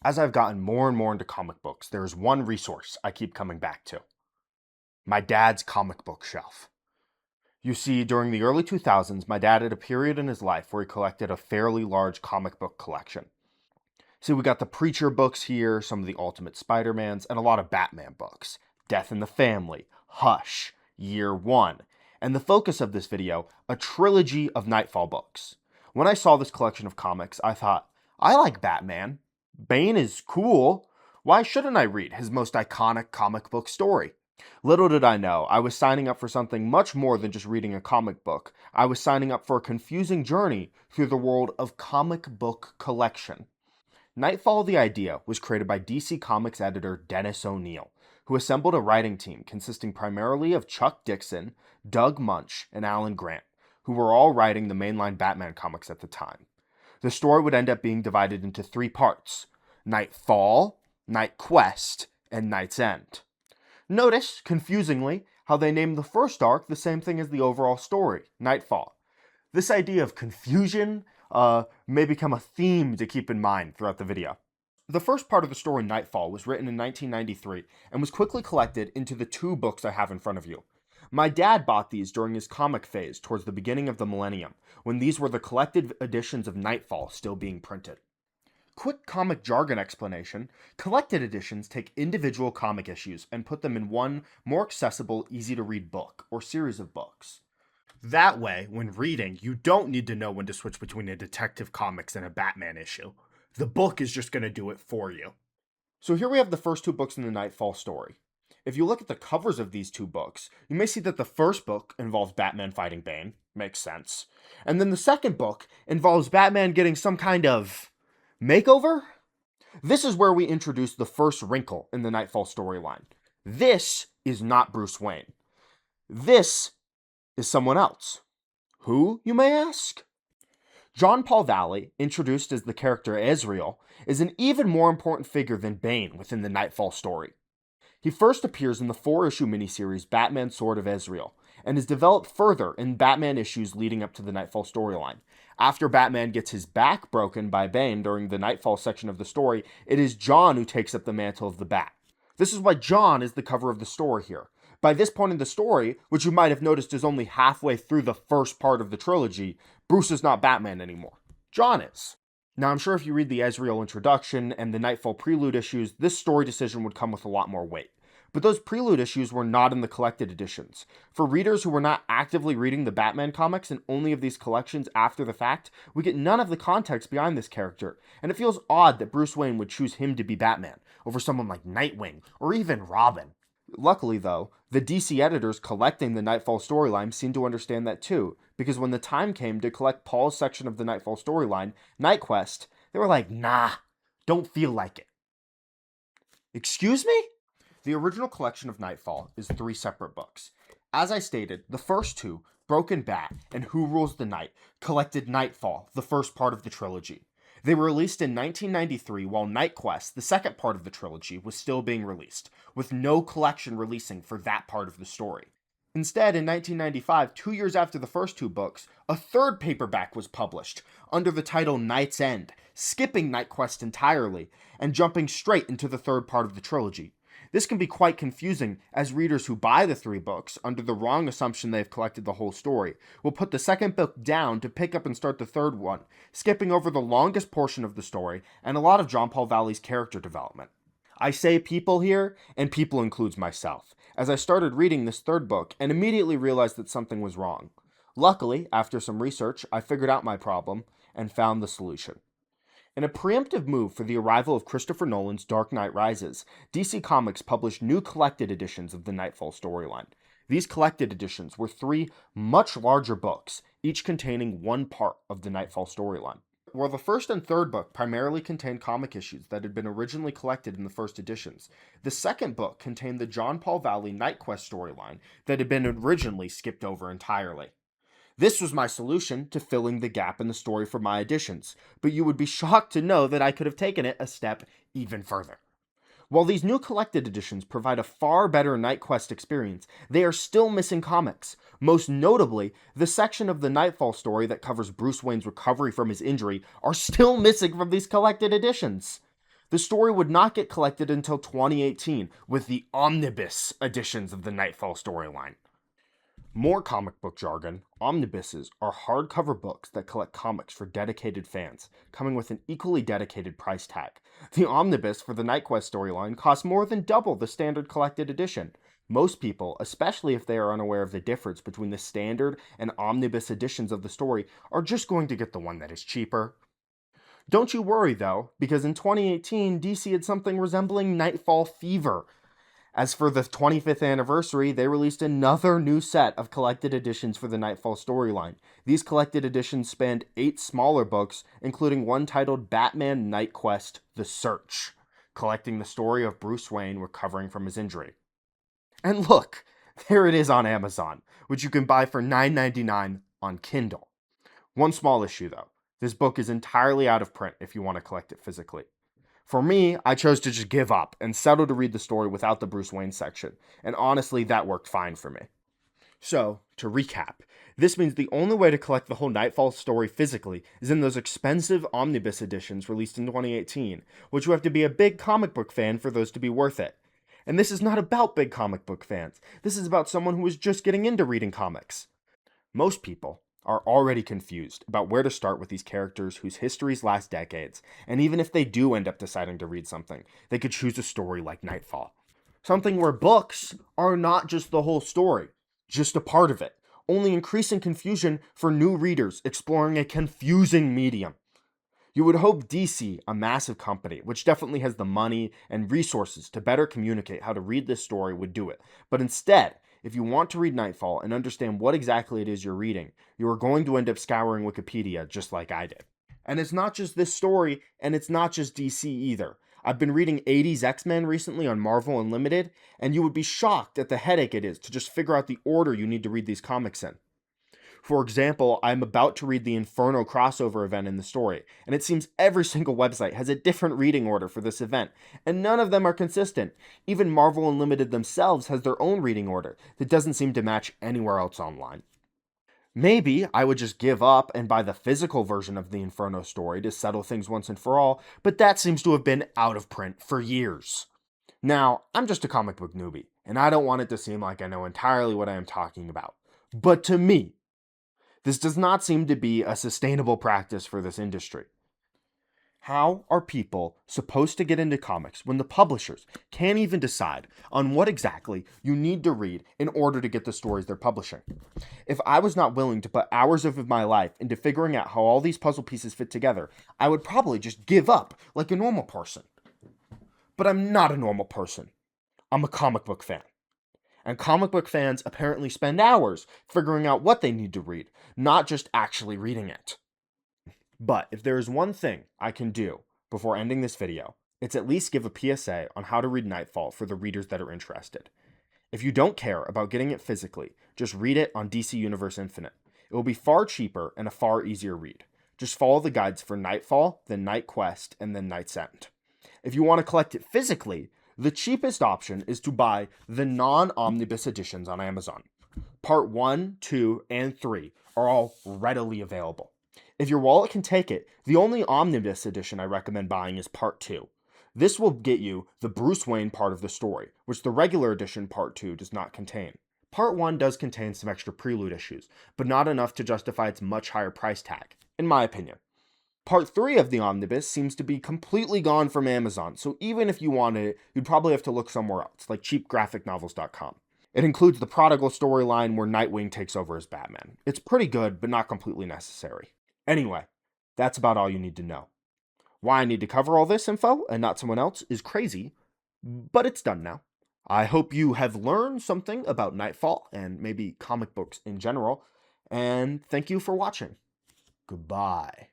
As I've gotten more and more into comic books, there is one resource I keep coming back to: my dad's comic book shelf. You see, during the early 2000s, my dad had a period in his life where he collected a fairly large comic book collection. See, we got the Preacher books here, some of the Ultimate Spider-Mans, and a lot of Batman books. Death in the Family, Hush, Year One, and the focus of this video, a trilogy of Knightfall books. When I saw this collection of comics, I thought, I like Batman. Bane is cool. Why shouldn't I read his most iconic comic book story? Little did I know, I was signing up for something much more than just reading a comic book. I was signing up for a confusing journey through the world of comic book collection. Knightfall, the idea, was created by DC Comics editor Dennis O'Neil, who assembled a writing team consisting primarily of Chuck Dixon, Doug Munch, and Alan Grant, who were all writing the mainline Batman comics at the time. The story would end up being divided into 3 parts: Knightfall, Knightquest, and Knight's End. Notice, confusingly, how they named the first arc the same thing as the overall story, Knightfall. This idea of confusion may become a theme to keep in mind throughout the video. The first part of the story, Knightfall, was written in 1993 and was quickly collected into the 2 books I have in front of you. My dad bought these during his comic phase towards the beginning of the millennium, when these were the collected editions of Knightfall still being printed. Quick comic jargon explanation: collected editions take individual comic issues and put them in one more accessible, easy-to-read book or series of books. That way, when reading, you don't need to know when to switch between a Detective Comics and a Batman issue. The book is just going to do it for you. So here we have the first 2 books in the Knightfall story. If you look at the covers of these 2 books, you may see that the first book involves Batman fighting Bane. Makes sense. And then the second book involves Batman getting some kind of makeover? This is where we introduce the first wrinkle in the Knightfall storyline. This is not Bruce Wayne. This is someone else. Who, you may ask? John Paul Valley, introduced as the character Ezreal, is an even more important figure than Bane within the Knightfall story. He first appears in the 4-issue miniseries Batman Sword of Ezreal, and is developed further in Batman issues leading up to the Knightfall storyline. After Batman gets his back broken by Bane during the Knightfall section of the story, it is John who takes up the mantle of the Bat. This is why John is the cover of the story here. By this point in the story, which you might have noticed is only halfway through the first part of the trilogy, Bruce is not Batman anymore. John is. Now, I'm sure if you read the Ezreal introduction and the Knightfall prelude issues, this story decision would come with a lot more weight. But those prelude issues were not in the collected editions. For readers who were not actively reading the Batman comics and only of these collections after the fact, we get none of the context behind this character, and it feels odd that Bruce Wayne would choose him to be Batman over someone like Nightwing or even Robin. Luckily, though, the DC editors collecting the Knightfall storyline seemed to understand that too, because when the time came to collect Paul's section of the Knightfall storyline, Knightquest, they were like, nah, don't feel like it. Excuse me? The original collection of Knightfall is 3 separate books. As I stated, the first 2, Broken Bat and Who Rules the Night, collected Knightfall, the first part of the trilogy. They were released in 1993, while Knightquest, the second part of the trilogy, was still being released, with no collection releasing for that part of the story. Instead, in 1995, 2 years after the first 2 books, a third paperback was published, under the title Knight's End, skipping Knightquest entirely, and jumping straight into the third part of the trilogy. This can be quite confusing, as readers who buy the 3 books, under the wrong assumption they've collected the whole story, will put the second book down to pick up and start the third one, skipping over the longest portion of the story and a lot of John Paul Valley's character development. I say people here, and people includes myself, as I started reading this 3rd book and immediately realized that something was wrong. Luckily, after some research, I figured out my problem and found the solution. In a preemptive move for the arrival of Christopher Nolan's Dark Knight Rises, DC Comics published new collected editions of the Knightfall storyline. These collected editions were 3 much larger books, each containing one part of the Knightfall storyline. While the first and third book primarily contained comic issues that had been originally collected in the first editions, the second book contained the John Paul Valley Knightquest storyline that had been originally skipped over entirely. This was my solution to filling the gap in the story for my editions, but you would be shocked to know that I could have taken it a step even further. While these new collected editions provide a far better Knightquest experience, they are still missing comics. Most notably, the section of the Knightfall story that covers Bruce Wayne's recovery from his injury are still missing from these collected editions. The story would not get collected until 2018 with the omnibus editions of the Knightfall storyline. More comic book jargon, omnibuses are hardcover books that collect comics for dedicated fans, coming with an equally dedicated price tag. The omnibus for the NightQuest storyline costs more than double the standard collected edition. Most people, especially if they are unaware of the difference between the standard and omnibus editions of the story, are just going to get the one that is cheaper. Don't you worry though, because in 2018, DC had something resembling Knightfall fever. As for the 25th anniversary, they released another new set of collected editions for the Knightfall storyline. These collected editions spanned 8 smaller books, including one titled Batman Night Quest: The Search, collecting the story of Bruce Wayne recovering from his injury. And look, there it is on Amazon, which you can buy for $9.99 on Kindle. One small issue though, this book is entirely out of print if you want to collect it physically. For me, I chose to just give up and settle to read the story without the Bruce Wayne section, and honestly, that worked fine for me. So, to recap, this means the only way to collect the whole Knightfall story physically is in those expensive omnibus editions released in 2018, which you have to be a big comic book fan for those to be worth it. And this is not about big comic book fans, this is about someone who is just getting into reading comics. Most people are already confused about where to start with these characters whose histories last decades, and even if they do end up deciding to read something, they could choose a story like Knightfall. Something where books are not just the whole story, just a part of it, only increasing confusion for new readers exploring a confusing medium. You would hope DC, a massive company, which definitely has the money and resources to better communicate how to read this story, would do it. But instead, if you want to read Knightfall and understand what exactly it is you're reading, you are going to end up scouring Wikipedia just like I did. And it's not just this story, and it's not just DC either. I've been reading 80s X-Men recently on Marvel Unlimited, and you would be shocked at the headache it is to just figure out the order you need to read these comics in. For example, I'm about to read the Inferno crossover event in the story, and it seems every single website has a different reading order for this event, and none of them are consistent. Even Marvel Unlimited themselves has their own reading order that doesn't seem to match anywhere else online. Maybe I would just give up and buy the physical version of the Inferno story to settle things once and for all, but that seems to have been out of print for years. Now, I'm just a comic book newbie, and I don't want it to seem like I know entirely what I am talking about. But to me, this does not seem to be a sustainable practice for this industry. How are people supposed to get into comics when the publishers can't even decide on what exactly you need to read in order to get the stories they're publishing? If I was not willing to put hours of my life into figuring out how all these puzzle pieces fit together, I would probably just give up like a normal person. But I'm not a normal person. I'm a comic book fan. And comic book fans apparently spend hours figuring out what they need to read, not just actually reading it. But if there is one thing I can do before ending this video, it's at least give a PSA on how to read Knightfall for the readers that are interested. If you don't care about getting it physically, just read it on DC Universe Infinite. It will be far cheaper and a far easier read. Just follow the guides for Knightfall, then Night Quest, and then Night's End. If you want to collect it physically, the cheapest option is to buy the non-omnibus editions on Amazon. Part 1, 2, and 3 are all readily available. If your wallet can take it, the only omnibus edition I recommend buying is Part 2. This will get you the Bruce Wayne part of the story, which the regular edition Part 2 does not contain. Part 1 does contain some extra prelude issues, but not enough to justify its much higher price tag, in my opinion. Part 3 of the omnibus seems to be completely gone from Amazon, so even if you wanted it, you'd probably have to look somewhere else, like cheapgraphicnovels.com. It includes the Prodigal storyline where Nightwing takes over as Batman. It's pretty good, but not completely necessary. Anyway, that's about all you need to know. Why I need to cover all this info and not someone else is crazy, but it's done now. I hope you have learned something about Knightfall and maybe comic books in general, and thank you for watching. Goodbye.